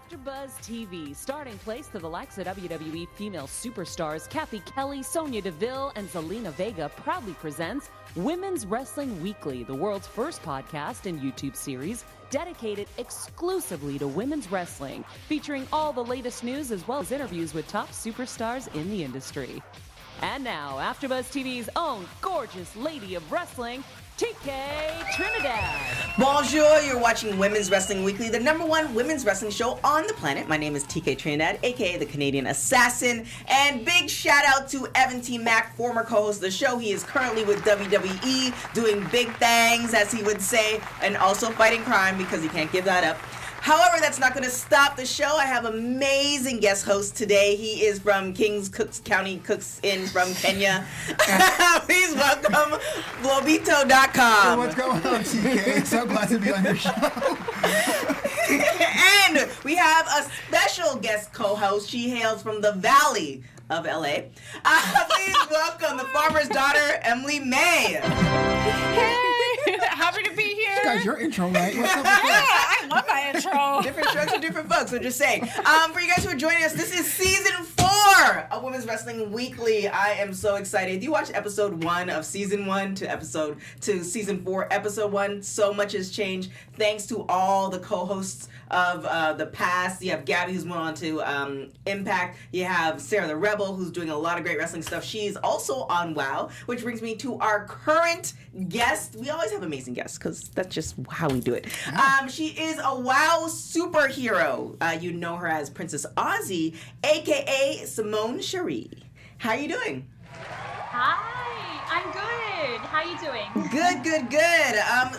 AfterBuzz TV, starting place to the likes of WWE female superstars Kathy Kelly, Sonya Deville, and Zelina Vega proudly presents Women's Wrestling Weekly, the world's first podcast and YouTube series dedicated exclusively to women's wrestling, featuring all the latest news as well as interviews with top superstars in the industry. And now, AfterBuzz TV's own gorgeous lady of wrestling, TK Trinidad. Bonjour, you're watching Women's Wrestling Weekly, the #1 women's wrestling show on the planet. My name is TK Trinidad, aka the Canadian Assassin, and big shout out to Evan T. Mack, former co-host of the show. He is currently with WWE, doing big things, as he would say, and also fighting crime because he can't give that up. However, that's not going to stop the show. I have an amazing guest host today. He is from Kings Cooks County Cooks Inn from Kenya. Please welcome Globito.com. Hey, what's going on, TK? So glad to be on your show. And we have a special guest co-host. She hails from the Valley of LA. Please welcome the farmer's daughter, Emily May. Hey, happy to be here. Guys, your intro, right? What's up with Yeah, that? I love my intro. Different strokes for different folks, I'm just saying. For you guys who are joining us, this is season 4 of Women's Wrestling Weekly. I am so excited. You watched episode 1 of season 1 to season 4, episode 1. So much has changed thanks to all the co-hosts of the past. You have Gabby, who's moved on to Impact. You have Sarah the Rebel, who's doing a lot of great wrestling stuff. She's also on WOW, which brings me to our current guest. We always have amazing guests because that's just how we do it. She is a WOW superhero. You know her as Princess Aussie, aka Simone Sherie. How are you doing? Hi, I'm good. How you doing? Good.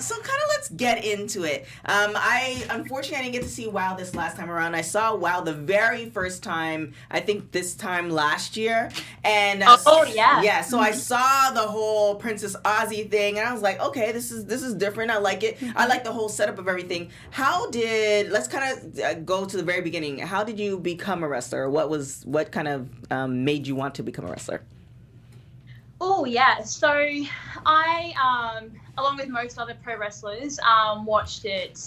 So kind of let's get into it. Unfortunately, I didn't get to see WOW this last time around. I saw WOW the very first time, I think this time last year. And yeah. Yeah, so I saw the whole Princess Aussie thing, and I was like, okay, this is different. I like it. I like the whole setup of everything. Let's kind of go to the very beginning. How did you become a wrestler? What kind of made you want to become a wrestler? Oh, yeah. So I, along with most other pro wrestlers, watched it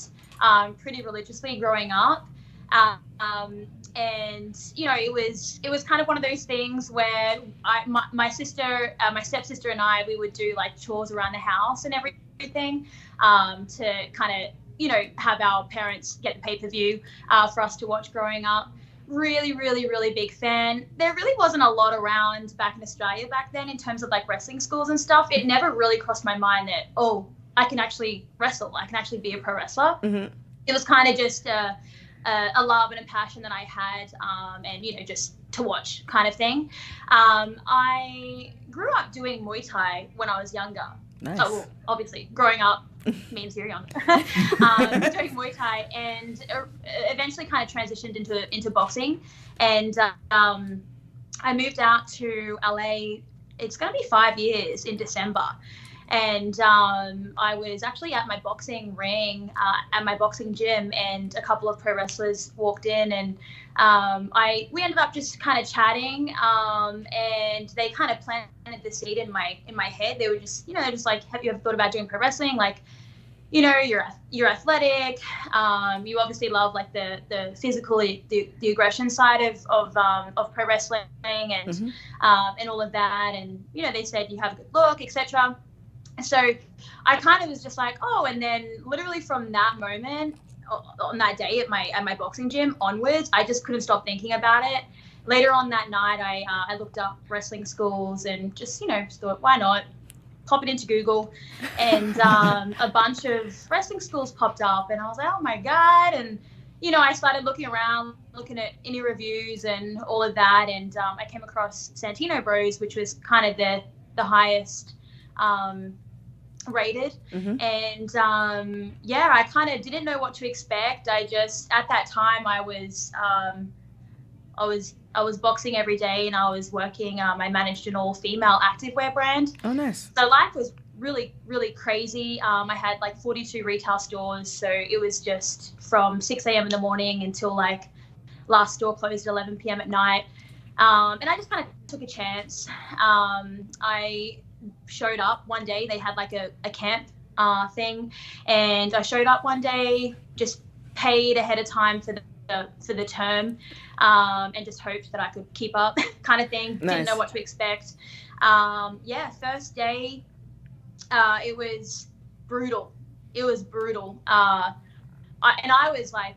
pretty religiously growing up. And, you know, it was kind of one of those things where my sister, my stepsister and I, we would do like chores around the house and everything to kind of, you know, have our parents get the pay-per-view for us to watch growing up. Really big fan. There really wasn't a lot around back in Australia back then in terms of like wrestling schools and stuff. It never really crossed my mind that, oh, I can actually wrestle. I can actually be a pro wrestler. Mm-hmm. It was kind of just a love and a passion that I had, and, you know, just to watch kind of thing. I grew up doing Muay Thai when I was younger. Nice. So, well, obviously, growing up means you're younger. Doing Muay Thai, and eventually kind of transitioned into boxing. And I moved out to LA. It's going to be 5 years in December. And I was actually at my boxing ring, at my boxing gym, and a couple of pro wrestlers walked in, and we ended up just kind of chatting, and they kind of planted the seed in my head. They were just, you know, they're just like, have you ever thought about doing pro wrestling? Like, you know, you're athletic. You obviously love like the physical, the aggression side of pro wrestling, and and all of that. And, you know, they said you have a good look, etc. So I kind of was just like, oh, and then literally from that moment, on that day at my boxing gym onwards, I just couldn't stop thinking about it. Later on that night, I looked up wrestling schools and just, you know, just thought, why not? Pop it into Google, and a bunch of wrestling schools popped up, and I was like, oh my God. And, you know, I started looking around, looking at any reviews and all of that, and I came across Santino Bros, which was kind of the highest rated. And I kind of didn't know what to expect. I just, at that time, I was boxing every day, and I was working, I managed an all-female activewear brand. Oh, nice. So life was really crazy. I had like 42 retail stores, so it was just from 6 a.m. in the morning until like last store closed at 11 p.m. at night. And I just kind of took a chance. I showed up one day. They had like a camp thing, and I showed up one day, just paid ahead of time for for the term, and just hoped that I could keep up, kind of thing. Nice. Didn't know what to expect. First day, it was brutal. It was brutal. I was like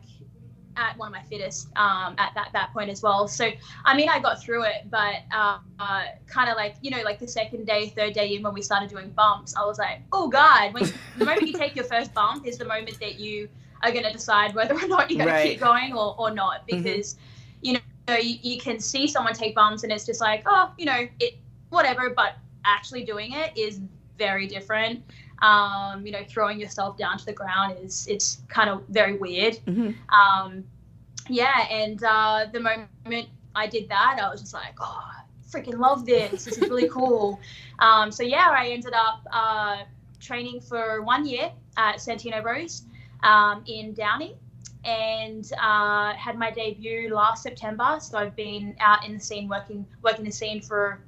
at one of my fittest at that point as well. So, I mean, I got through it, but kind of like, like the second day, third day in, when we started doing bumps, I was like, oh God, the moment you take your first bump is the moment that you are going to decide whether or not you're going to keep going or not, because, you can see someone take bumps and it's just like, oh, it, whatever, but actually doing it is very different. Throwing yourself down to the ground it's kind of very weird. The moment I did that, I was just like, oh, I freaking love this. This is really cool. I ended up training for 1 year at Santino Bros in Downey, and had my debut last September. So I've been out in the scene, working the scene for,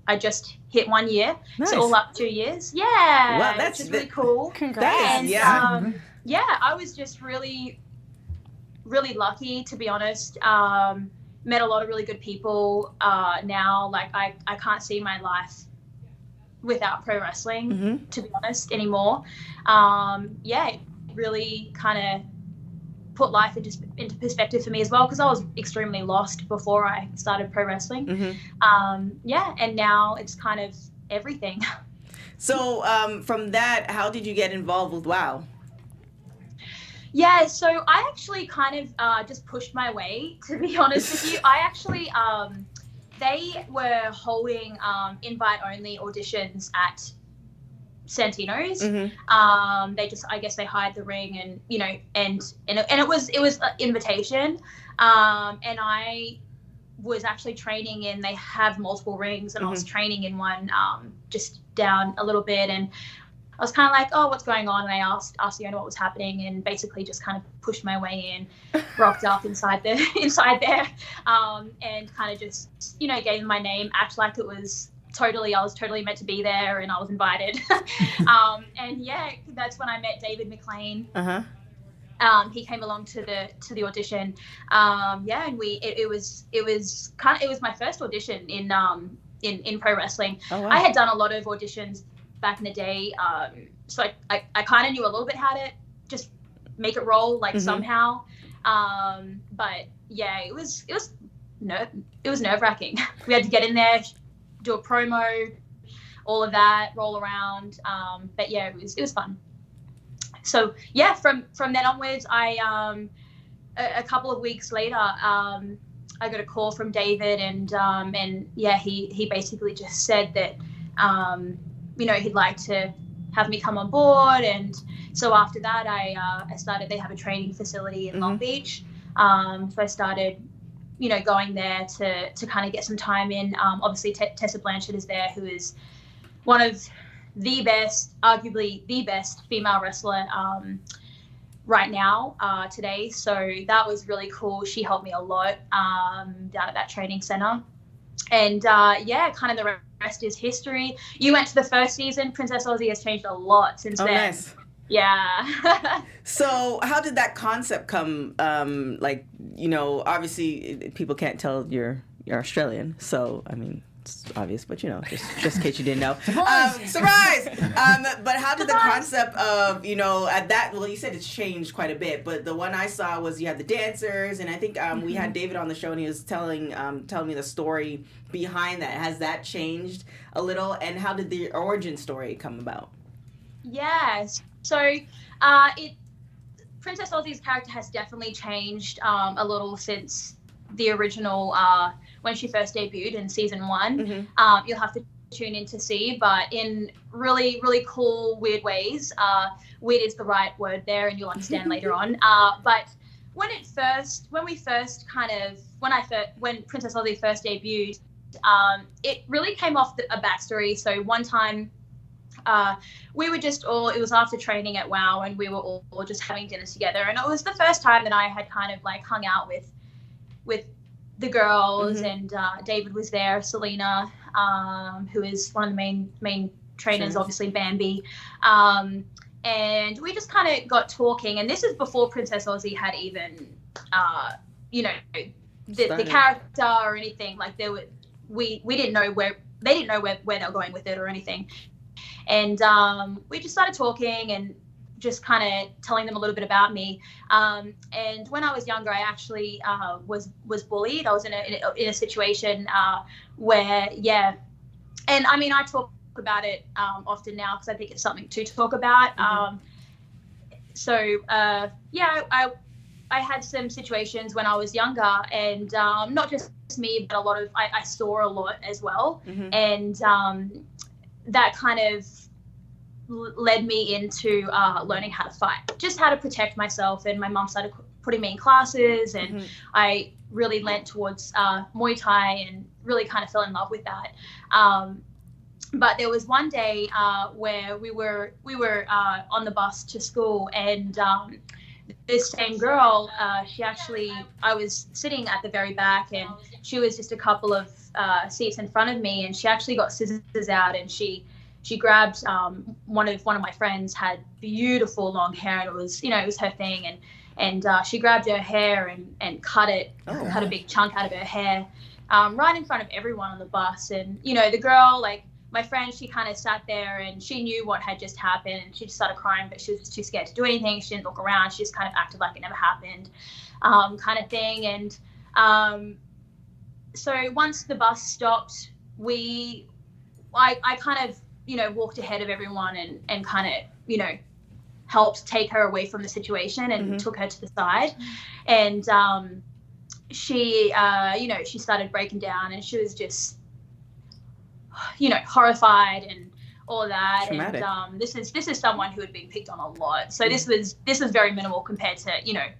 I just hit 1 year. Nice. So all up 2 years. Yeah. Well, that's which is really cool. Congrats. And, I was just really, really lucky, to be honest. Met a lot of really good people. Now, like, I can't see my life without pro wrestling, to be honest, anymore. It really kind of put life into perspective for me as well, because I was extremely lost before I started pro wrestling. And now it's kind of everything. So from that, how did you get involved with WOW? Yeah, so I actually kind of just pushed my way, to be honest with you. I actually, they were holding invite-only auditions at Santino's. They just, I guess they hired the ring, and and it was an invitation, and I was actually training in, they have multiple rings, and I was training in one just down a little bit, and I was kind of like, oh, what's going on? And I asked the owner what was happening, and basically just kind of pushed my way in, rocked up inside there, and kind of just gave them my name, act like it was I was totally meant to be there, and I was invited. That's when I met David McLean. He came along to the audition. And it was my first audition in pro wrestling. Oh, wow. I had done a lot of auditions back in the day, so I kind of knew a little bit how to just make it roll, like somehow. But yeah, it was nerve-wracking. We had to get in there, do a promo, all of that, roll around. But yeah, it was fun. So yeah, from then onwards, I a couple of weeks later, I got a call from David, and he basically just said that he'd like to have me come on board. And so after that, I started. They have a training facility in Long Beach, so I started going there to kind of get some time in. Obviously, Tessa Blanchard is there, who is one of the best, arguably the best female wrestler right now, today. So that was really cool. She helped me a lot down at that training center. And kind of the rest is history. You went to the first season. Princess Aussie has changed a lot since then. Nice. Yeah. So how did that concept come? Obviously people can't tell you're Australian. So, I mean, it's obvious, but just in case you didn't know. Surprise! But how did the concept of, at that, well, you said it's changed quite a bit, but the one I saw was you had the dancers, and I think we had David on the show, and he was telling me the story behind that. Has that changed a little? And how did the origin story come about? Yes. So Princess Aussie's character has definitely changed a little since the original, when she first debuted in season 1. You'll have to tune in to see, but in really, really cool, weird ways. Weird is the right word there, and you'll understand later on. But when Princess Aussie first debuted, it really came off a backstory. So one time, we were just it was after training at WOW, and we were all just having dinner together, and it was the first time that I had kind of like hung out with the girls, and David was there, Selena, who is one of the main trainers, obviously Bambi, and we just kind of got talking, and this is before Princess Aussie had even you know, the character or anything. Like we didn't know where they didn't know where they were going with it or anything. And we just started talking and just kind of telling them a little bit about me. And when I was younger, I actually was bullied. I was in a situation where, and I mean, I talk about it often now because I think it's something to talk about. I had some situations when I was younger, and not just me, but I saw a lot as well. And that kind of led me into learning how to fight, just how to protect myself. And my mom started putting me in classes, and I really leant towards Muay Thai and really kind of fell in love with that. But there was one day where we were on the bus to school, and this same girl, I was sitting at the very back, and she was just a couple of seats in front of me, and she actually got scissors out, and she grabbed one of my friends had beautiful long hair, and it was her thing, and she grabbed her hair and cut a big chunk out of her hair right in front of everyone on the bus. And the girl, like my friend, she kind of sat there and she knew what had just happened, and she just started crying, but she was too scared to do anything. She didn't look around. She just kind of acted like it never happened, kind of thing. And so once the bus stopped, I kind of walked ahead of everyone and kind of helped take her away from the situation and took her to the side. And she she started breaking down, and she was just horrified and all of that. Traumatic. And this is someone who had been picked on a lot, so this was very minimal compared to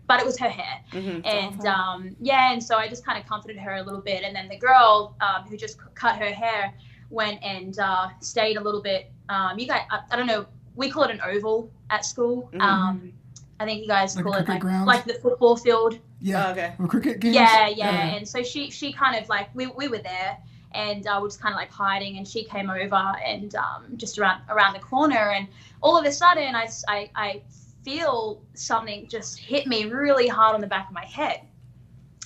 but it was her hair. And and so I just kind of comforted her a little bit, and then the girl who just cut her hair went and stayed a little bit. You guys, I don't know, we call it an oval at school. I think you guys call it like the football field. Yeah. Okay. Or cricket games. Yeah. And so she kind of like we were there, and we were just kind of like hiding, and she came over and just around the corner, and all of a sudden I feel something just hit me really hard on the back of my head,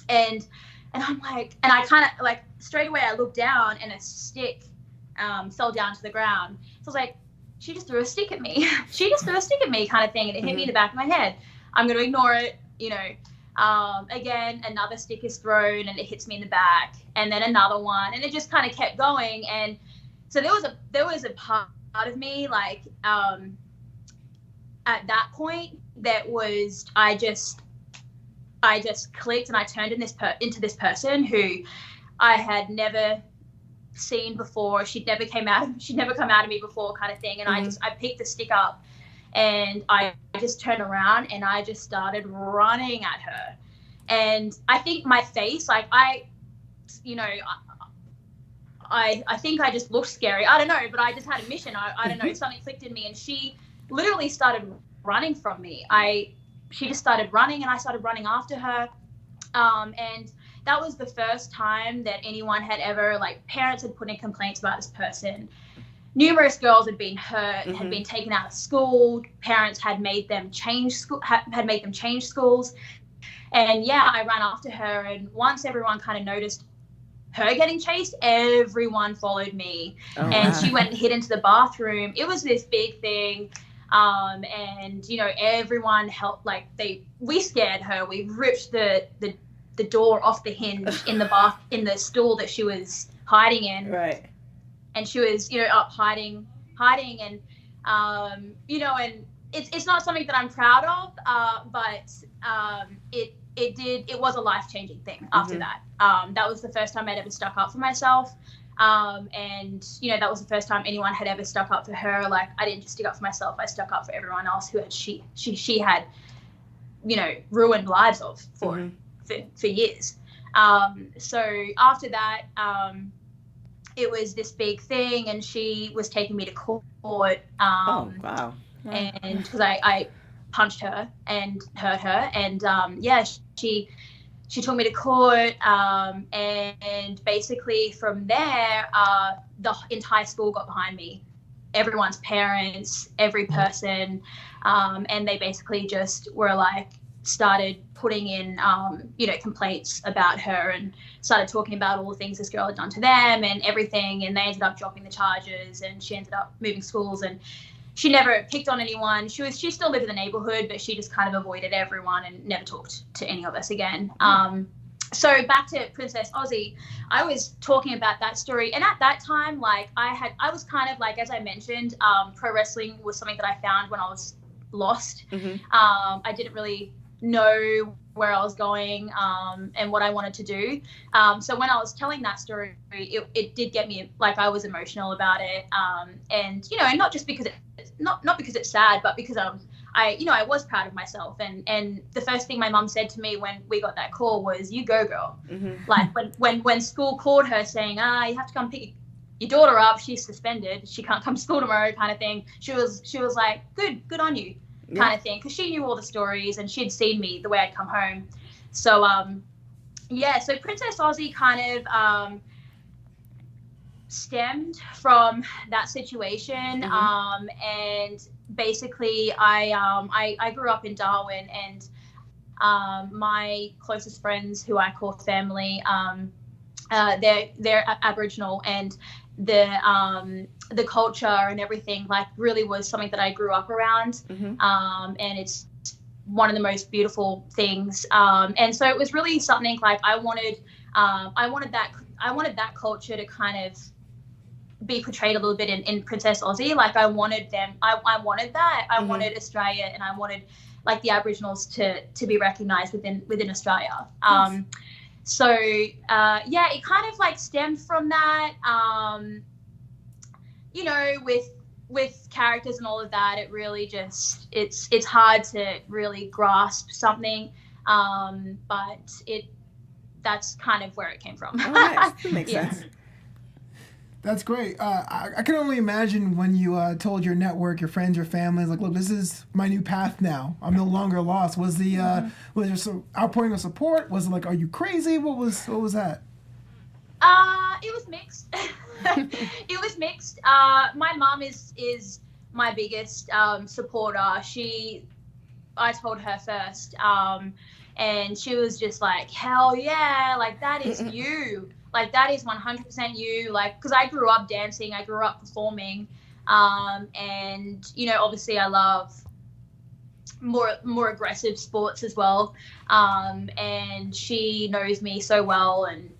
and I'm like, and I kind of like straight away I looked down, and a stick fell down to the ground. So I was like, she just threw a stick at me. She just threw a stick at me, kind of thing, and it hit me in the back of my head. I'm going to ignore it, Again, another stick is thrown, and it hits me in the back, and then another one, and it just kind of kept going. And so there was a part of me, like, at that point, that was I just clicked, and I turned into this person who I had never seen before. She'd never come out of me before, kind of thing. And I picked the stick up, and I just turned around, and I just started running at her. And I think my face, like I think I just looked scary. I don't know, but I just had a mission. I don't know, something clicked in me, and she literally started running from me. She just started running, and I started running after her. And that was the first time that anyone had ever, like, parents had put in complaints about this person. Numerous girls had been hurt, had been taken out of school. Parents had made them change schools. And I ran after her. And once everyone kind of noticed her getting chased, everyone followed me. She went and hid into the bathroom. It was this big thing. And everyone helped. Like, we scared her. We ripped the door off the hinge in the stool that she was hiding in. Right. And she was, up hiding, and and it's not something that I'm proud of, but it was a life-changing thing after that. That was the first time I'd ever stuck up for myself. And that was the first time anyone had ever stuck up for her. Like, I didn't just stick up for myself, I stuck up for everyone else who had she had ruined lives of for years. So after that, it was this big thing, and she was taking me to court. Oh, wow. And because I punched her and hurt her, and she took me to court, and basically from there, the entire school got behind me. Everyone's parents, every person, and they basically just were like, started putting in, complaints about her and started talking about all the things this girl had done to them and everything. And they ended up dropping the charges, and she ended up moving schools, and she never picked on anyone. She still lived in the neighborhood, but she just kind of avoided everyone and never talked to any of us again. So back to Princess Aussie, I was talking about that story. And at that time, like I was kind of like, as I mentioned, pro wrestling was something that I found when I was lost. I didn't really know where I was going and what I wanted to do. So when I was telling that story, it did get me, like, I was emotional about it. And, not just because not because it's sad, but because I was proud of myself. And the first thing my mum said to me when we got that call was, "You go, girl." Like when school called her saying, "You have to come pick your daughter up. She's suspended. She can't come to school tomorrow," kind of thing. She was like, good on you, kind of thing, because she knew all the stories and she'd seen me the way I'd come home. So so Princess Aussie kind of stemmed from that situation. And basically I grew up in Darwin, and my closest friends, who I call family, they're Aboriginal, and the culture and everything, like, really was something that I grew up around. And it's one of the most beautiful things. And so it was really something like I wanted that culture to kind of be portrayed a little bit in Princess Aussie. Like, I wanted that. I wanted Australia, and I wanted, like, the Aboriginals to be recognized within Australia. So it kind of like stemmed from that. With characters and all of that, it really just it's hard to really grasp something. But that's kind of where it came from. Oh, nice. That makes sense. That's great. I can only imagine when you told your network, your friends, your family, like, look, this is my new path now. I'm no longer lost. Was was there some outpouring of support? Was it like, are you crazy? What was that? It was mixed. It was mixed. My mom is my biggest supporter. I told her first, and she was just like, hell yeah, like, that is you. Like, that is 100% you. Like, because I grew up dancing, I grew up performing, and obviously I love more aggressive sports as well. And she knows me so well, and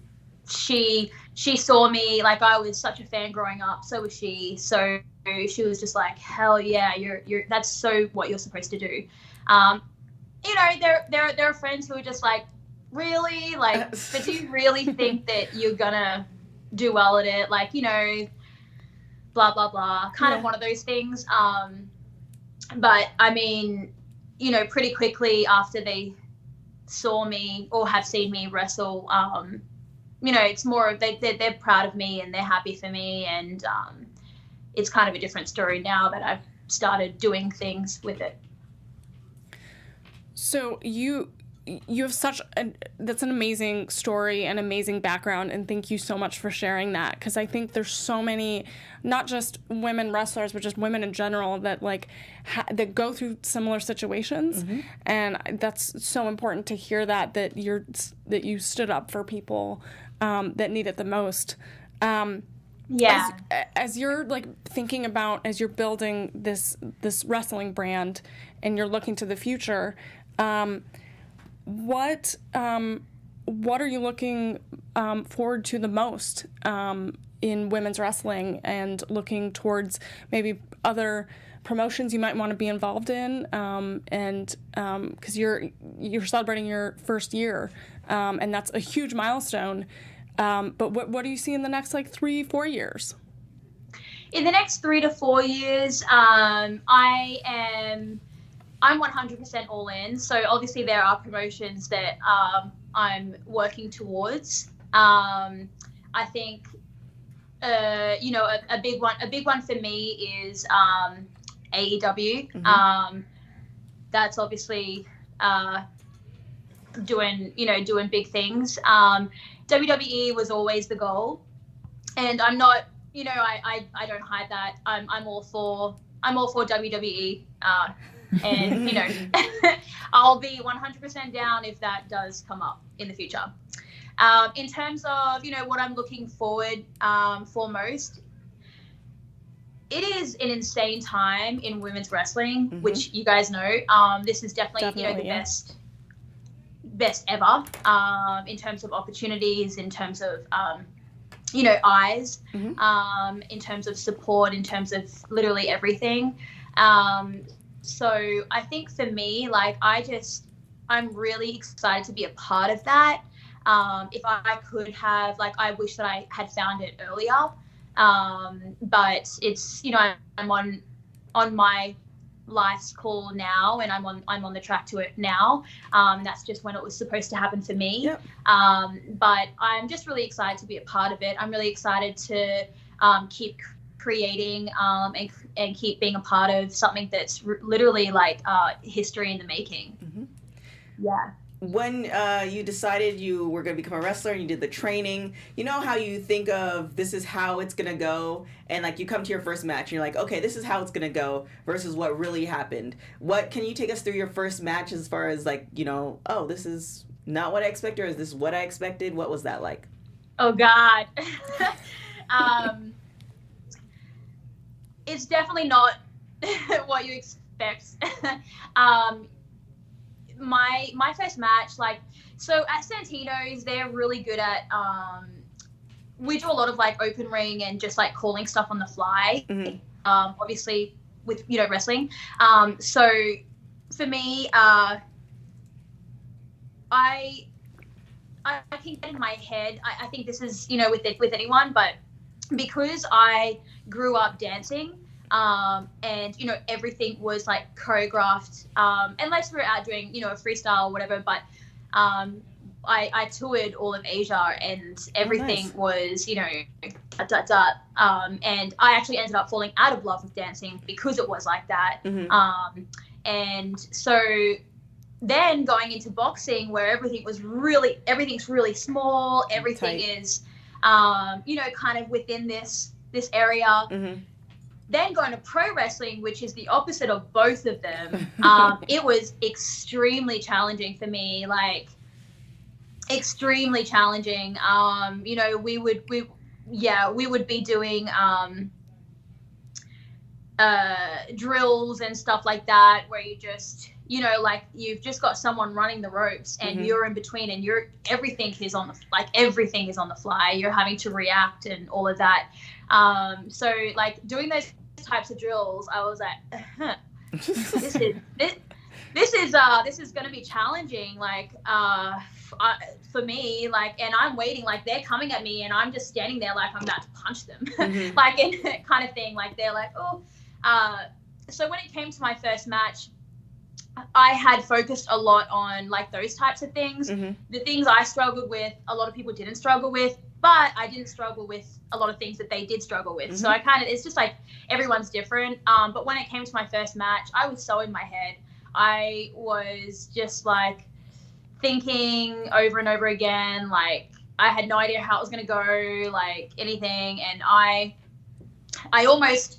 she saw me, like, I was such a fan growing up. So was she. So she was just like, hell yeah, you're that's so what you're supposed to do. There are friends who are just like, really? Like, but do you really think that you're gonna do well at it? Like, blah, blah, blah. Kind of one of those things. But I mean, pretty quickly after they saw me or have seen me wrestle, it's more of they're proud of me and they're happy for me. And it's kind of a different story now that I've started doing things with it. So you have that's an amazing story and amazing background, and thank you so much for sharing that, because I think there's so many, not just women wrestlers, but just women in general that that go through similar situations, and that's so important to hear that you stood up for people that need it the most. As you're thinking about, as you're building this wrestling brand and you're looking to the future, what are you looking forward to the most in women's wrestling, and looking towards maybe other promotions you might want to be involved in, and because you're celebrating your first year, and that's a huge milestone. But what do you see in the next 3-4 years? In the next 3 to 4 years, I'm 100% all in. So obviously there are promotions that I'm working towards. I think a big one for me is AEW. That's obviously doing big things. WWE was always the goal, and I'm not, I don't hide that. I'm all for WWE. And, you know, I'll be 100% down if that does come up in the future. In terms of, you know, what I'm looking forward for most, it is an insane time in women's wrestling, which you guys know. This is definitely you know, the best ever in terms of opportunities, in terms of, you know, eyes, in terms of support, in terms of literally everything. So I think for me, like, I'm really excited to be a part of that. If I could have, like, I wish that I had found it earlier. But it's, you know, I'm on my life's call now, and I'm on the track to it now. That's just when it was supposed to happen for me. Yep. But I'm just really excited to be a part of it. I'm really excited to keep creating and keep being a part of something that's literally like history in the making. Yeah. When you decided you were going to become a wrestler and you did the training, you know how you think of this is how it's going to go, and like you come to your first match and you're like, okay, this is how it's going to go versus what really happened. What can you take us through your first match as far as like, you know, oh, this is not what I expected, or is this what I expected? What was that like? Oh God. It's definitely not what you expect. My first match, like, so at Santino's, they're really good at, we do a lot of like open ring and just like calling stuff on the fly, obviously with, you know, wrestling. So for me, I can get in my head, I think this is, you know, with anyone, but because I grew up dancing, and, you know, everything was like choreographed, unless we were out doing, you know, a freestyle or whatever, but I toured all of Asia, and everything was, you know, and I actually ended up falling out of love with dancing because it was like that. And so then going into boxing, where everything's really small, everything is, you know, kind of within this area. Then going to pro wrestling, which is the opposite of both of them, it was extremely challenging for me, like extremely challenging. You know, we would be doing drills and stuff like that, where you just, you know, like you've just got someone running the ropes and you're in between, and everything is on the fly. You're having to react and all of that. So like doing those types of drills, I was like, this is going to be challenging. Like, for me, like, and I'm waiting, like they're coming at me and I'm just standing there like I'm about to punch them, like, in kind of thing. Like they're like, oh, so when it came to my first match, I had focused a lot on like those types of things. The things I struggled with, a lot of people didn't struggle with, but I didn't struggle with a lot of things that they did struggle with. So I kind of, it's just like everyone's different. But when it came to my first match, I was so in my head. I was just like thinking over and over again, like I had no idea how it was going to go, like anything. And I almost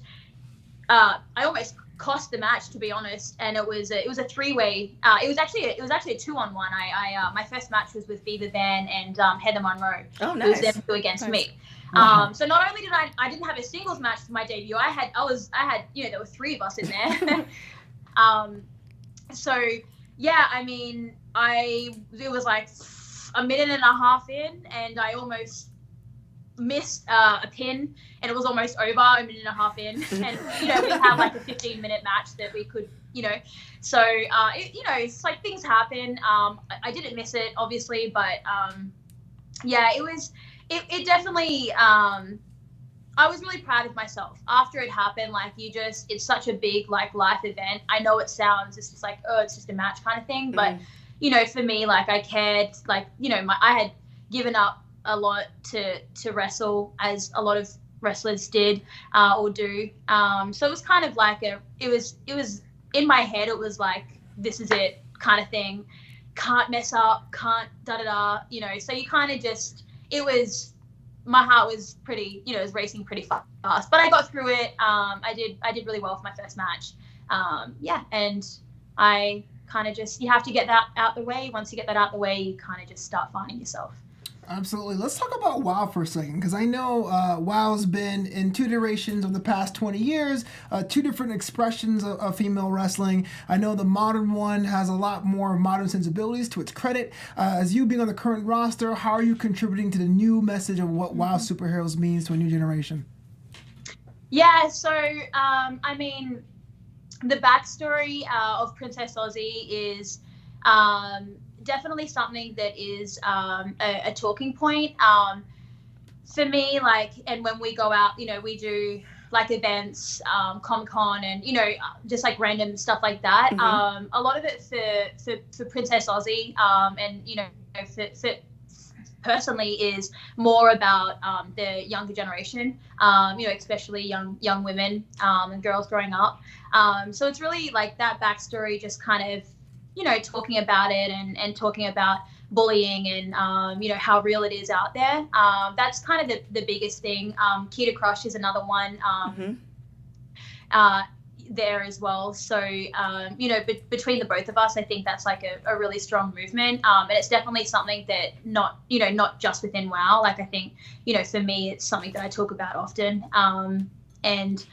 cost the match, to be honest. And it was a three-way. It was actually a 2-on-1. My first match was with Viva Van and Heather Monroe. Oh, nice. It was them two against me. Wow. So not only did I didn't have a singles match for my debut, I had you know, there were three of us in there. So yeah, I mean, it was like a minute and a half in, and I almost missed a pin, and it was almost over a minute and a half in. And, you know, we had like a 15-minute match that we could, you know, so, you know, it's like things happen. I didn't miss it, obviously, but, yeah, it definitely, I was really proud of myself after it happened. Like, it's such a big, like, life event. I know it sounds, it's just like, oh, it's just a match kind of thing. But, you know, for me, like, I cared, like, you know, I had given up a lot to wrestle, as a lot of wrestlers did or do. So it was kind of like it was in my head, it was like, this is it kind of thing. Can't mess up, can't da-da-da, you know. So you kind of just, my heart was pretty, you know, it was racing pretty fast. But I got through it. I did really well for my first match. yeah, and I kind of just, you have to get that out the way. Once you get that out the way, you kind of just start finding yourself. Absolutely. Let's talk about WOW for a second, because I know WOW's been in two iterations of the past 20 years, two different expressions of female wrestling. I know the modern one has a lot more modern sensibilities to its credit. As you being on the current roster, how are you contributing to the new message of what WOW Superheroes means to a new generation? Yeah, so, I mean, the backstory of Princess Aussie is definitely something that is a talking point for me. Like, and when we go out, you know, we do like events, Comic-Con, and you know, just like random stuff like that. A lot of it for Princess Aussie, and you know, for personally is more about the younger generation, you know, especially young women and girls growing up. So it's really like that backstory, just kind of, you know, talking about it and talking about bullying and, you know, how real it is out there. That's kind of the biggest thing. Kita Crush is another one there as well. So, you know, between the both of us, I think that's like a really strong movement. And it's definitely something that not just within WOW. Like, I think, you know, for me, it's something that I talk about often. And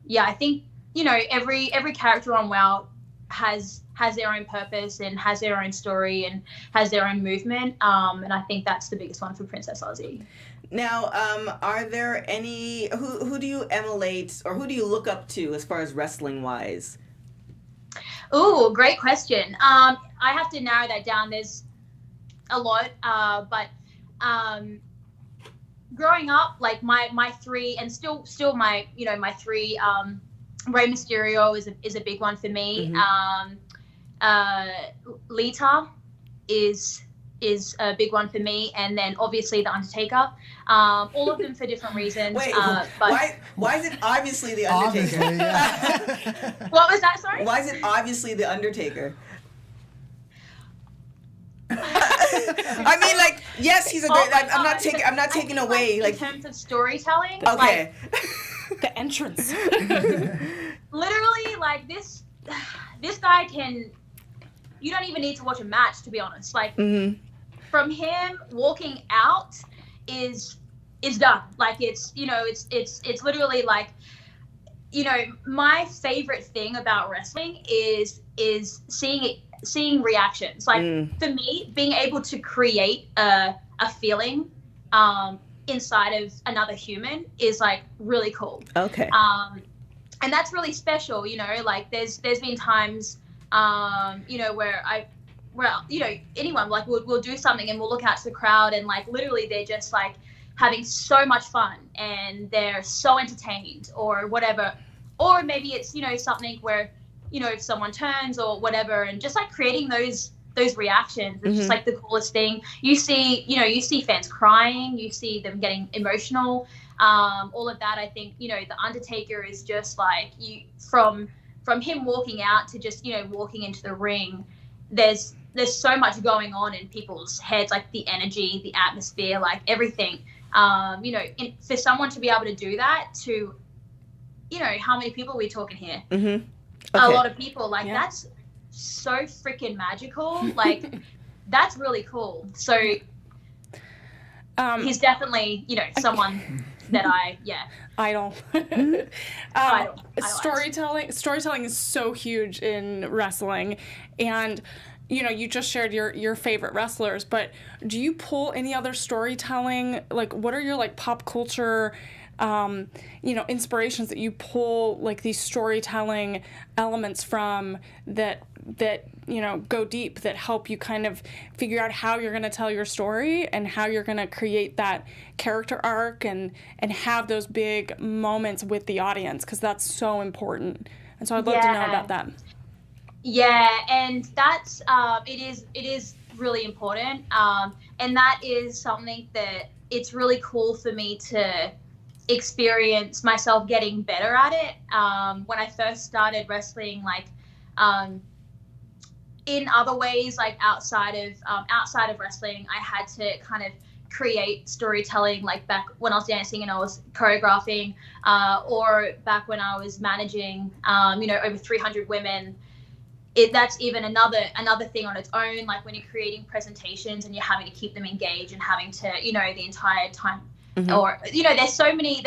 yeah, I think, you know, every character on WOW has their own purpose and has their own story and has their own movement. And I think that's the biggest one for Princess Aussie. Now, are there any, who do you emulate or who do you look up to as far as wrestling wise? Ooh, great question. I have to narrow that down. There's a lot, but growing up, like my three, and still my, you know, my three, Rey Mysterio is a big one for me. Lita is a big one for me, and then obviously the Undertaker. All of them for different reasons. Wait, but why is it obviously the Undertaker? Obviously, yeah. What was that? Sorry. Why is it obviously the Undertaker? I mean, like, yes, he's a great. I'm not taking away like in terms of storytelling. Okay. Like, The entrance. literally, like this guy can. You don't even need to watch a match, to be honest. Like, from him walking out is done. Like, it's, you know, it's literally like, you know, my favorite thing about wrestling is seeing reactions. Like, for me, being able to create a feeling inside of another human is like really cool. Okay. And that's really special, you know. Like, there's been times, you know, where you know, anyone, like, we'll do something and we'll look out to the crowd and, like, literally they're just, like, having so much fun and they're so entertained or whatever. Or maybe it's, you know, something where, you know, if someone turns or whatever, and just, like, creating those reactions is just, like, the coolest thing. You see fans crying, you see them getting emotional, all of that. I think, you know, the Undertaker is just, like, from him walking out to just, you know, walking into the ring, there's so much going on in people's heads, like the energy, the atmosphere, like everything. You know, for someone to be able to do that to, you know, how many people are we talking here? Okay. A lot of people. Like, that's so freaking magical. Like, that's really cool. So he's definitely, you know, someone that Idol. Idol. Storytelling is so huge in wrestling, and you know, you just shared your favorite wrestlers, but do you pull any other storytelling? Like, what are your, like, pop culture, you know, inspirations that you pull, like, these storytelling elements from that you know, go deep, that help you kind of figure out how you're going to tell your story and how you're going to create that character arc and have those big moments with the audience, because that's so important. And so I'd love to know about that. Yeah, and that's it is really important, and that is something that it's really cool for me to experience myself getting better at it. When I first started wrestling, like, in other ways, like outside of wrestling, I had to kind of create storytelling like back when I was dancing and I was choreographing, or back when I was managing, over 300 women. That's even another thing on its own. Like when you're creating presentations and you're having to keep them engaged and having to, the entire time, or there's so many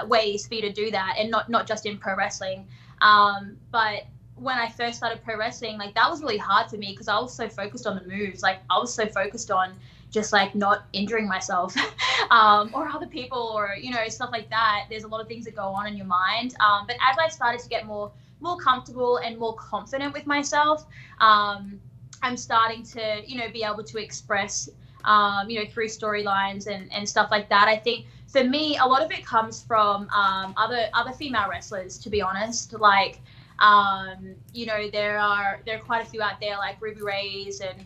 ways for you to do that, and not just in pro wrestling. But when I first started pro wrestling, like that was really hard for me because I was so focused on the moves. Like I was so focused on just like not injuring myself or other people, or stuff like that. There's a lot of things that go on in your mind, but as I started to get more comfortable and more confident with myself, I'm starting to be able to express through storylines and stuff like that. I think for me a lot of it comes from other female wrestlers, to be honest. Like there are quite a few out there like Ruby Ray's and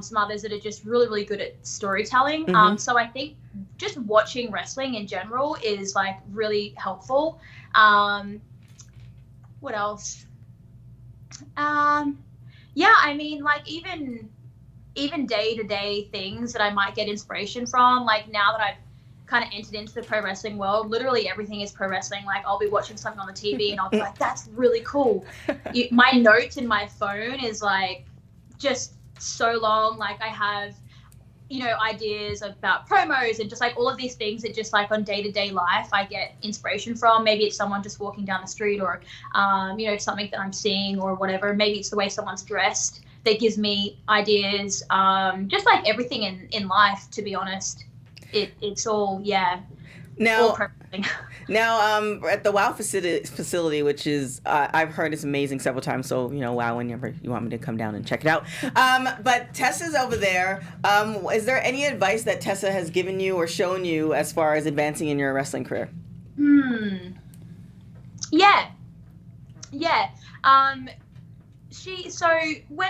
some others that are just really, really good at storytelling. So I think just watching wrestling in general is like really helpful. What else? Yeah, I mean, like even day-to-day things that I might get inspiration from. Like now that I've kind of entered into the pro wrestling world, literally everything is pro wrestling. Like I'll be watching something on the TV and I'll be like, that's really cool. My notes in my phone is like just so long. Like I have ideas about promos and just like all of these things that just like on day-to-day life I get inspiration from. Maybe it's someone just walking down the street, or something that I'm seeing or whatever. Maybe it's the way someone's dressed that gives me ideas. Just like everything in life, to be honest. It's all Now, all at the WOW facility, which is, I've heard it's amazing several times, so, WOW, whenever you want me to come down and check it out. But Tessa's over there. Is there any advice that Tessa has given you or shown you as far as advancing in your wrestling career? Yeah.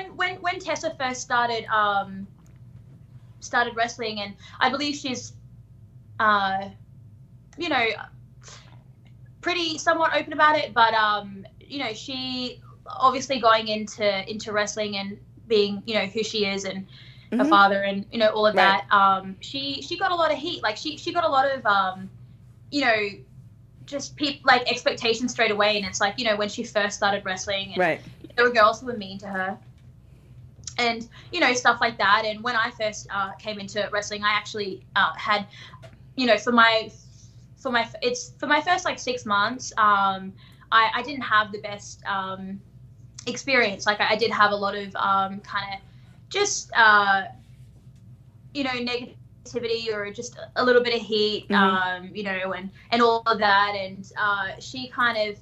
When Tessa first started wrestling, and I believe she's pretty somewhat open about it, but she obviously going into wrestling and being who she is, and her father, and all of that, she got a lot of heat. Like she got a lot of just like expectations straight away. And it's like when she first started wrestling, and there were girls who were mean to her and stuff like that. And when I first came into wrestling, I actually had for my first like 6 months, I didn't have the best experience. Like I did have a lot of kind of just negativity, or just a little bit of heat, and all of that. And she kind of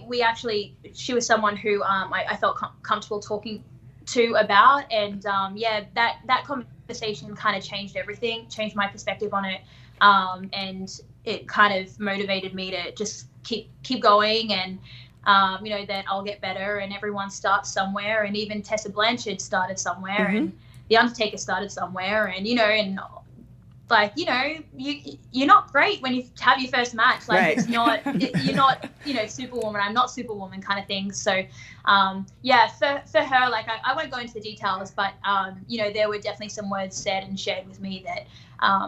we actually, she was someone who I felt comfortable talking to about, and that conversation kind of changed everything, changed my perspective on it, and it kind of motivated me to just keep going, and that I'll get better, and everyone starts somewhere, and even Tessa Blanchard started somewhere, and The Undertaker started somewhere, and and like you're not great when you have your first match. Like it's not you're not Superwoman. I'm not Superwoman kind of thing. So for her, like I won't go into the details, but there were definitely some words said and shared with me that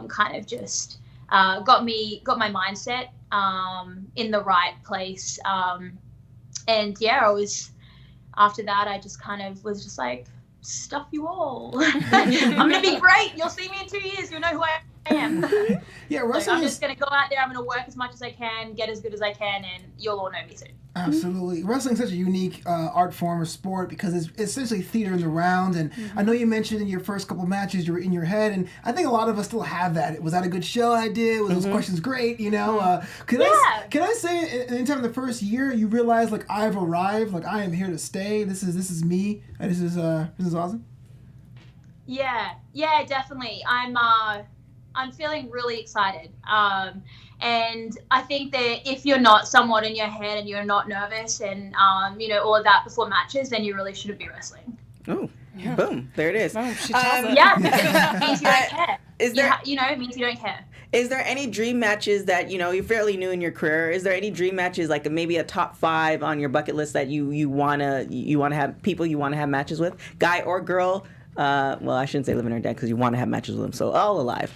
kind of just got my mindset in the right place. And I was, after that, I just kind of was just like, stuff you all. I'm gonna be great. You'll see me in 2 years. You'll know who I am. Yeah, wrestling. I'm just gonna go out there. I'm gonna work as much as I can, get as good as I can, and you'll all know me soon. Absolutely. Wrestling is such a unique art form or sport because it's essentially theater in the round. And I know you mentioned in your first couple matches you were in your head, and I think a lot of us still have that. Was that a good show I did? Was those questions great? Can I say in time the first year you realize like I've arrived, like I am here to stay. This is me. This is awesome. Yeah, definitely. I'm feeling really excited. And I think that if you're not somewhat in your head and you're not nervous and, all of that before matches, then you really shouldn't be wrestling. Oh, boom. There it is. Oh, she tells it. Yeah, it means you don't care. It means you don't care. Is there any dream matches that, you're fairly new in your career? Is there any dream matches, like maybe a top 5 on your bucket list that you wanna have, people you want to have matches with, guy or girl? Well, I shouldn't say living or dead because you want to have matches with them. So all alive.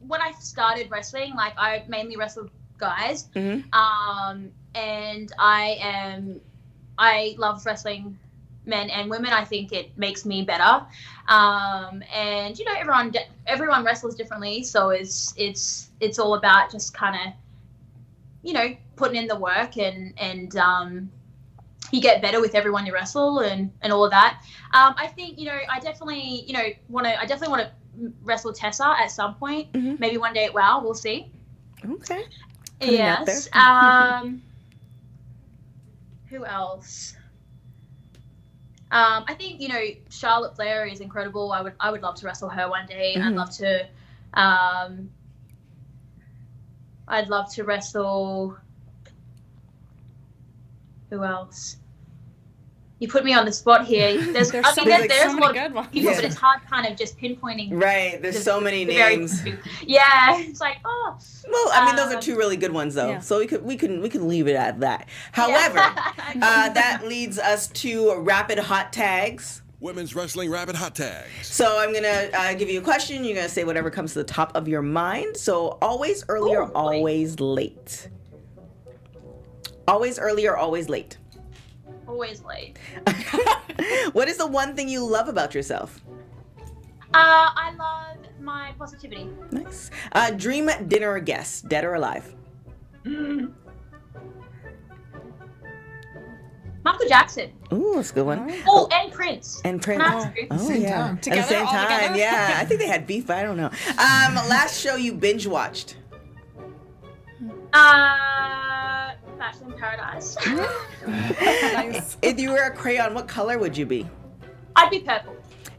When I started wrestling, like I mainly wrestled guys, and I love wrestling men and women. I think it makes me better, and you know, everyone wrestles differently, so it's all about just kind of, you know, putting in the work and you get better with everyone you wrestle and all of that. I think, you know, I definitely want to wrestle Tessa at some point. Maybe one day at WOW. We'll see. Okay. Yes. Who else? I think, you know, Charlotte Flair is incredible. I would love to wrestle her one day. I'd love to wrestle. Who else? You put me on the spot here. There's a lot of people, but it's hard kind of just pinpointing. Right. There's so many names. Yeah. It's like, oh. Well, I mean, those are two really good ones, though. Yeah. So we can leave it at that. However, that leads us to rapid hot tags. Women's Wrestling Rapid Hot Tags. So I'm going to give you a question. You're going to say whatever comes to the top of your mind. So always early or always late? Always early or always late? Always late. What is the one thing you love about yourself? I love my positivity. Nice. Dream dinner or guest, dead or alive? Michael Jackson. Ooh, that's a good one. Oh, and Prince. And Prince. Same time. Together, at the same time, together? yeah. I think they had beef, but I don't know. Last show you binge watched? Bachelor in Paradise. Nice. If you were a crayon, what color would you be? I'd be purple.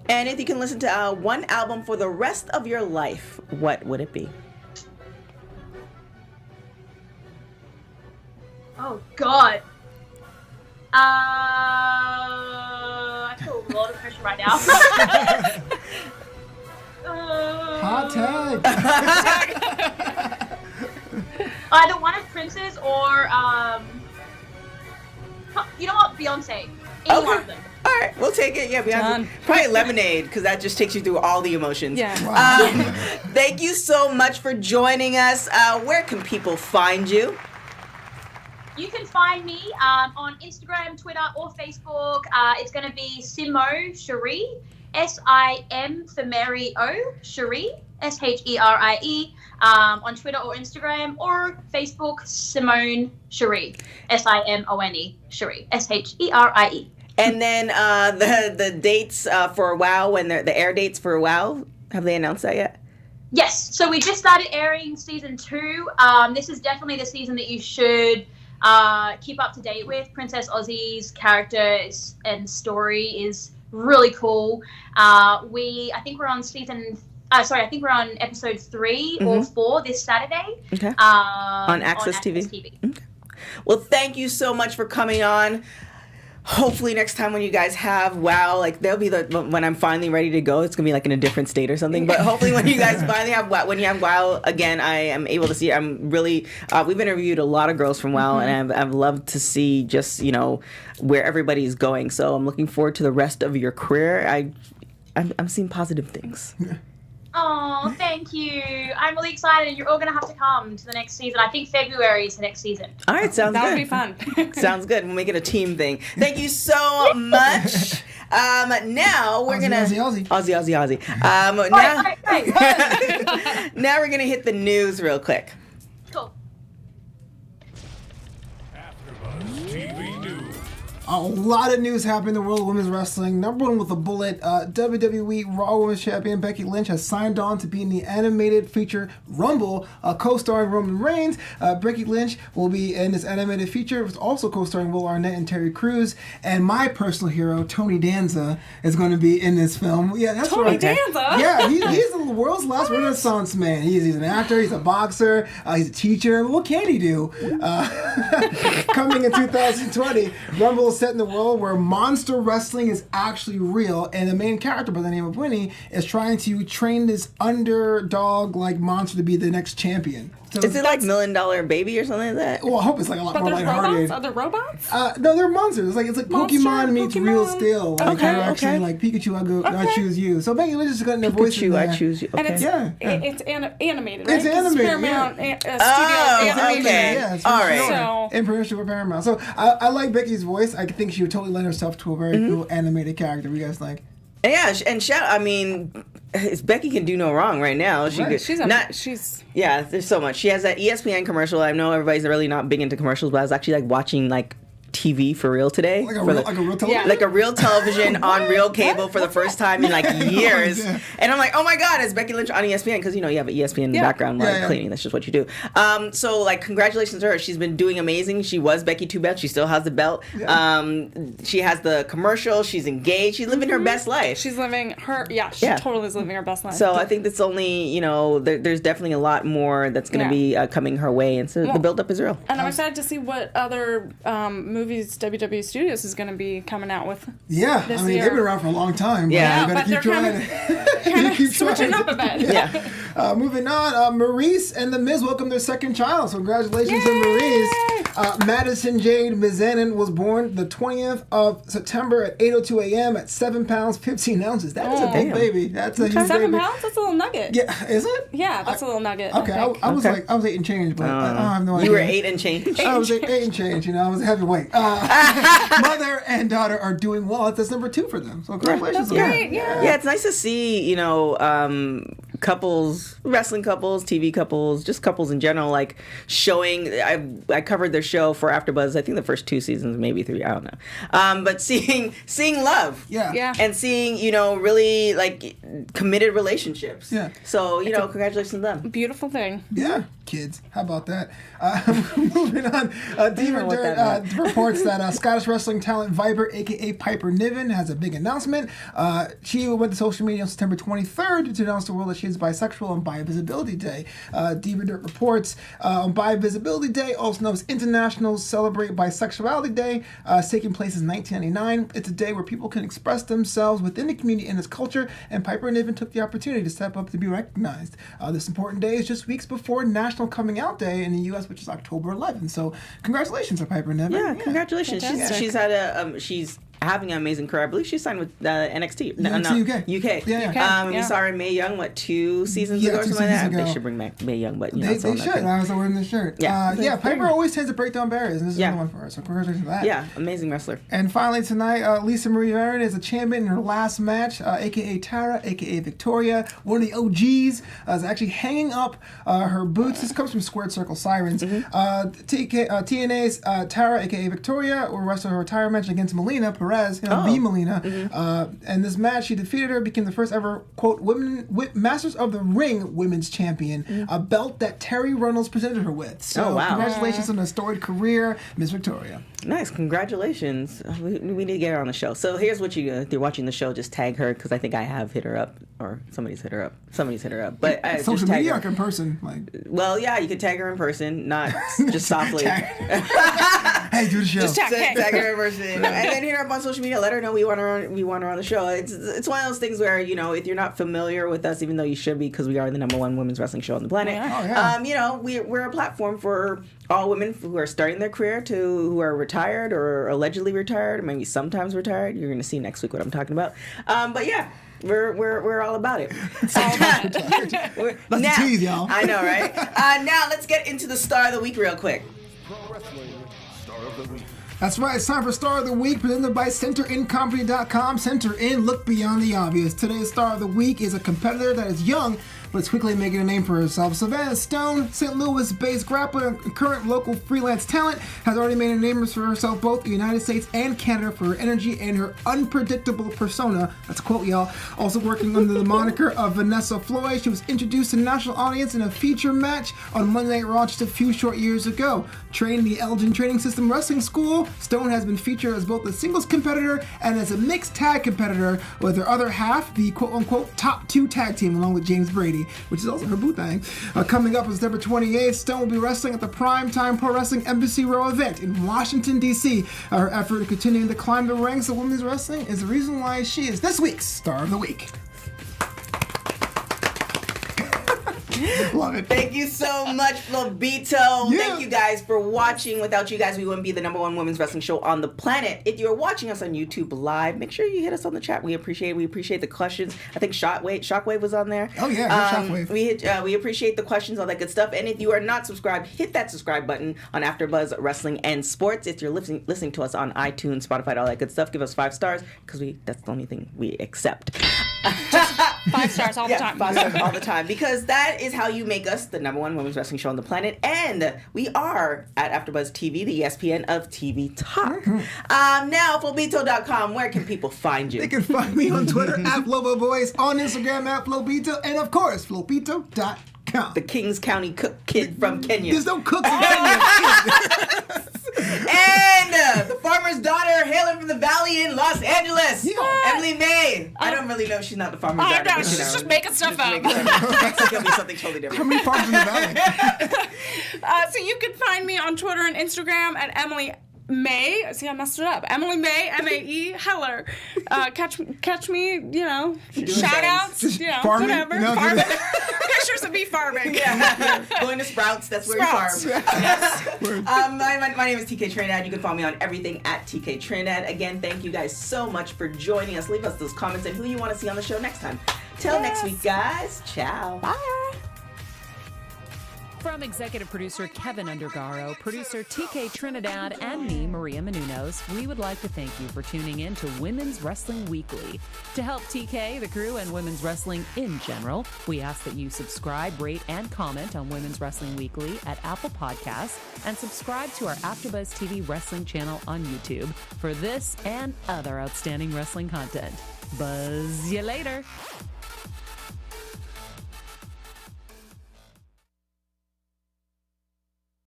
And if you can listen to one album for the rest of your life, what would it be? Oh, God. I feel a lot of pressure right now. Hot tag. Either one of Prince's or, you know what, Beyonce. Any one of them. All right, we'll take it. Yeah, Beyonce. Probably Lemonade, because that just takes you through all the emotions. Yeah. Wow. Thank you so much for joining us. Where can people find you? You can find me on Instagram, Twitter, or Facebook. It's going to be Simone Sherie, S-I-M for Mary O, Sherie, S-H-E-R-I-E, on Twitter or Instagram, or Facebook, Simone Sherie, S-I-M-O-N-E, Sherie, S-H-E-R-I-E. And then the dates for WOW and the air dates for WOW, have they announced that yet? Yes, so we just started airing season 2. This is definitely the season that you should keep up to date with. Princess Aussie's character and story is really cool. I think we're on episode 3 or 4 this Saturday. Okay. On Access TV. Okay. Well, thank you so much for coming on. Hopefully next time when you guys have WOW, like they'll be when I'm finally ready to go, it's gonna be like in a different state or something. But hopefully when you guys finally have WOW, when you have WOW again, I am able to see. I'm really we've interviewed a lot of girls from WOW, and I've loved to see just where everybody's going. So I'm looking forward to the rest of your career. I'm seeing positive things. Oh, thank you. I'm really excited, and you're all going to have to come to the next season. I think February is the next season. All right, sounds good. That would be fun. Sounds good. We'll make it a team thing. Thank you so much. Now we're going to... Aussie. Now we're going to hit the news real quick. Cool. A lot of news happening in the world of women's wrestling. Number one with a bullet, WWE Raw Women's Champion Becky Lynch has signed on to be in the animated feature Rumble, co-starring Roman Reigns. Becky Lynch will be in this animated feature, also co-starring Will Arnett and Terry Crews. And my personal hero, Tony Danza, is going to be in this film. Yeah, that's Tony right. Danza? Yeah, he's the world's last Renaissance man. He's an actor, he's a boxer, he's a teacher. What can he do? Coming in 2020, Rumble is set in the world where monster wrestling is actually real, and the main character by the name of Winnie is trying to train this underdog-like monster to be the next champion. So Is it like $1 Million Baby or something like that? Well, I hope it's like a lot But more there's lighthearted. robots? Are there robots? No, they're monsters. It's like Monster, Pokemon meets Pokemon. real steel. Like Okay, you're actually okay. like Pikachu, I Okay. choose you. So Becky Lynch is got their voice in Pikachu, there. I choose you. And Okay. it's Yeah. animated, right? It's 'Cause animated, Paramount yeah. studio Oh, animation. okay. Yeah, it's All for right. sure. So- In partnership with Paramount. So I like Becky's voice. I think she would totally lend herself to a very cool animated character. What do you guys think? Yeah, and I mean, Becky can do no wrong right now. She Right. could She's Yeah, there's so much. She has that ESPN commercial. I know everybody's really not big into commercials, but I was actually like watching like TV for real today. Like a For real, the- like a real television? Yeah. like a real television on real cable for the first time in like years. Yeah. And I'm like, oh my God, it's Becky Lynch on ESPN because, you know, you have an ESPN background while Yeah, yeah. cleaning. That's just what you do. So like, congratulations to her. She's been doing amazing. She was Becky Two Belts. She still has the belt. She has the commercial. She's engaged. She's living her best life. she's living her she Yeah. totally is living her best life. So I think that's only, you know, there's definitely a lot more that's going to be coming her way. And so the buildup is real. and I'm excited to see what other movies WWE Studios is going to be coming out with. Yeah, This I mean, year. they've been around for a long time. Yeah. But But you they're gotta keep trying. Keep switching trying. up a bit. Yeah. Moving on, Maurice and The Miz welcome their second child. So congratulations to Maurice. Madison Jade Mizanin was born the 20th of September at 8:02 a.m. at 7 pounds 15 ounces. That is a big Damn. baby. That's a huge 7 baby. pounds? That's a little nugget. Yeah, is it? Yeah, that's a little nugget. Okay, I think. I was Okay. like, I was 8 and change, but I don't have no idea. You were 8 and change. I was 8 and change, you know, I was a heavyweight. Mother and daughter are doing well. That's number 2 for them. So congratulations on that. Great, yeah. Yeah, it's nice to see, you know, couples, wrestling couples, TV couples, just couples in general, like showing. I covered their show for AfterBuzz. I think the first 2 seasons, maybe 3. I don't know. But seeing love. Yeah. Yeah. And seeing, you know, really like committed relationships. Yeah. So, you know, congratulations to them. Beautiful thing. Yeah, kids. How about that? Moving on. Diva what Dirt that reports that Scottish wrestling talent Viper, a.k.a. Piper Niven, has a big announcement. She went to social media on September 23rd to announce to the world that she is bisexual on Bi-Visibility Day. Diva Dirt reports on Bi-Visibility Day, also known as International Celebrate Bisexuality Day, is taking place in 1999. It's a day where people can express themselves within the community and its culture, and Piper Niven took the opportunity to step up to be recognized. This important day is just weeks before National Coming Out Day in the U.S., which is October 11th. So congratulations to Piper Niven. Yeah, congratulations. She's had a she's having an amazing career. I believe she signed with NXT. NXT UK. UK. Yeah. We saw her in Mae Young, 2 seasons Yeah, ago or 2 something like that. seasons ago. They should bring back Mae Young, but you know, They it's all should. nothing. I was wearing the shirt. Yeah. Piper always tends to break down barriers, and this is another one for her. So congratulations to that. Yeah, amazing wrestler. And finally tonight, Lisa Marie Varon is a champion in her last match, a.k.a. Tara, a.k.a. Victoria, one of the OGs, is actually hanging up her boots. This comes from Squared Circle Sirens. TNA's Tara, a.k.a. Victoria, will wrestle her retirement match against Melina Perez, the Melina. And this match, she defeated her, became the first ever, quote, Masters of the Ring women's champion, a belt that Terry Runnels presented her with. So congratulations on a storied career, Miss Victoria. Nice, congratulations. We need to get her on the show. So here's what you do. If you're watching the show, just tag her, because I think I have hit her up, or somebody's hit her up. But I Social just tag media her. or in person? Like, Well, yeah, you can tag her in person, not just softly. hey, do the show. Just tag Tag her in person, and then hit her up on social media. Let her know we want her on the show. It's one of those things where, you know, if you're not familiar with us, even though you should be, because we are the #1 women's wrestling show on the planet. You know, we're a platform for all women who are starting their career to who are retired or allegedly retired, or maybe sometimes retired. You're going to see next week what I'm talking about. But yeah. We're all about it. That's a tease, y'all. I know, right? Now let's get into the star of the week real quick. Pro Wrestling Star of the Week. That's right, it's time for Star of the Week, presented by CenterInCompany.com. Center In, look beyond the obvious. Today's Star of the Week is a competitor that is young, but is quickly making a name for herself. Savannah Stone, St. Louis-based grappler and current local freelance talent, has already made a name for herself both in the United States and Canada for her energy and her unpredictable persona. That's a quote, y'all. Also working under the moniker of Vanessa Floyd, she was introduced to the national audience in a feature match on Monday Night Raw just a few short years ago. Trained in the Elgin Training System Wrestling School, Stone has been featured as both a singles competitor and as a mixed tag competitor with her other half, the quote-unquote top 2 tag team, along with James Brady. lady, which is also her boo thing. Coming up on September 28th, Stone will be wrestling at the Primetime Pro Wrestling Embassy Row event in Washington, D.C. Her effort in continuing to climb the ranks of women's wrestling is the reason why she is this week's Star of the Week. Love it. Thank you so much, Flobito. Yeah. Thank you guys for watching. Without you guys, we wouldn't be the #1 women's wrestling show on the planet. If you're watching us on YouTube Live, make sure you hit us on the chat. We appreciate it. We appreciate the questions. I think Shockwave was on there. Oh, yeah, Shockwave. We appreciate the questions, all that good stuff. And if you are not subscribed, hit that subscribe button on AfterBuzz Wrestling and Sports. If you're listening to us on iTunes, Spotify, all that good stuff, give us 5 stars because that's the only thing we accept. 5 stars all the time. 5 stars all the time, because that is how you make us the #1 women's wrestling show on the planet. And we are at AfterBuzz TV, the ESPN of TV talk. Now, Flobito.com, where can people find you? They can find me on Twitter at Flobo Boyce, on Instagram at Flobito, and of course, Flobito.com. The Kings County cook kid from Kenya. There's no cooks in Kenya. And the farmer's daughter hailing from the valley in Los Angeles. Yeah. Emily May. I don't really know. She's not the farmer's daughter. I know, but, she's just making stuff up. Next week it'll be something totally different. How many farms in the valley? So you can find me on Twitter and Instagram at Emily May. See, I messed it up. Emily May, M-A-E, Heller. Catch me, shout outs, farming, whatever. Farming. Pictures of me farming. Yeah. Going to Sprouts, that's where Sprouts. you farm. Yes. My name is TK Trinidad. You can follow me on everything at TK Trinidad. Again, thank you guys so much for joining us. Leave us those comments and who you want to see on the show next time. Till next week, guys. Ciao. Bye. From executive producer Kevin Undergaro, producer TK Trinidad, and me, Maria Menounos, we would like to thank you for tuning in to Women's Wrestling Weekly. To help TK, the crew, and women's wrestling in general, we ask that you subscribe, rate, and comment on Women's Wrestling Weekly at Apple Podcasts, and subscribe to our AfterBuzz TV wrestling channel on YouTube for this and other outstanding wrestling content. Buzz you later.